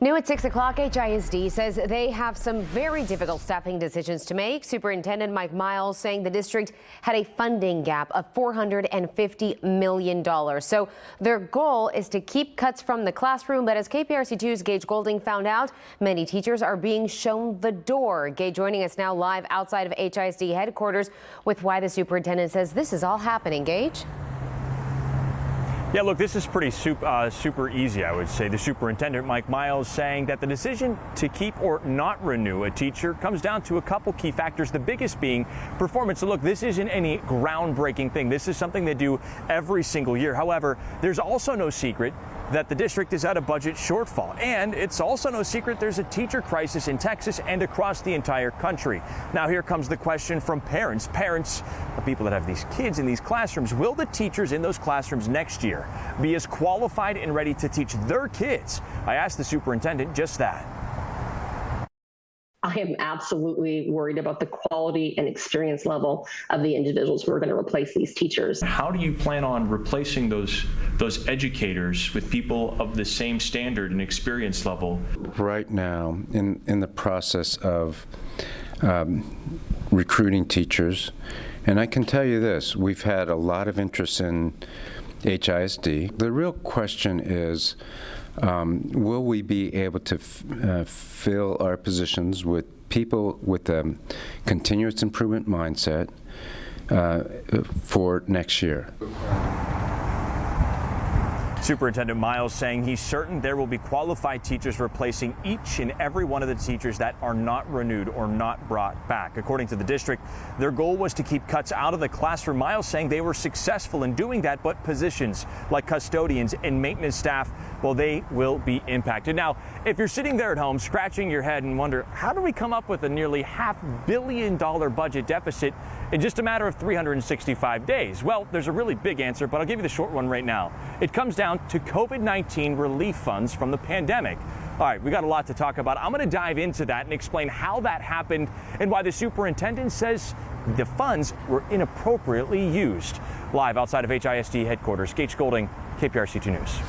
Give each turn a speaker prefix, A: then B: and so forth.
A: New at 6 o'clock, HISD says they have some very difficult staffing decisions to make. Superintendent Mike Miles saying the district had a funding gap of $450 million. So their goal is to keep cuts from the classroom. But as KPRC2's Gage Golding found out, many teachers are being shown the door. Gage joining us now live outside of HISD headquarters with why the superintendent says this is all happening. Gage?
B: Yeah, look, this is pretty super easy, I would say. The superintendent, Mike Miles, saying that the decision to keep or not renew a teacher comes down to a couple key factors, the biggest being performance. So look, this isn't any groundbreaking thing. This is something they do every single year. However, there's also no secret that the district is at a budget shortfall. And it's also no secret there's a teacher crisis in Texas and across the entire country. Now, here comes the question from parents. Parents, the people that have these kids in these classrooms, will the teachers in those classrooms next year be as qualified and ready to teach their kids? I asked the superintendent just that.
C: I am absolutely worried about the quality and experience level of the individuals who are going to replace these teachers.
D: How do you plan on replacing those educators with people of the same standard and experience level?
E: Right now, in the process of recruiting teachers, and I can tell you this, we've had a lot of interest in HISD. The real question is, will we be able to fill our positions with people with a continuous improvement mindset for next year?
B: Superintendent Miles saying he's certain there will be qualified teachers replacing each and every one of the teachers that are not renewed or not brought back. According to the district, their goal was to keep cuts out of the classroom. Miles saying they were successful in doing that, but positions like custodians and maintenance staff, well, they will be impacted. Now, if you're sitting there at home scratching your head and wonder, how do we come up with a nearly $500 million budget deficit in just a matter of 365 days? Well, there's a really big answer, but I'll give you the short one right now. It comes down to COVID-19 relief funds from the pandemic. All right, we got a lot to talk about. I'm going to dive into that and explain how that happened and why the superintendent says the funds were inappropriately used. Live outside of HISD headquarters, Gage Golding, KPRC2 News.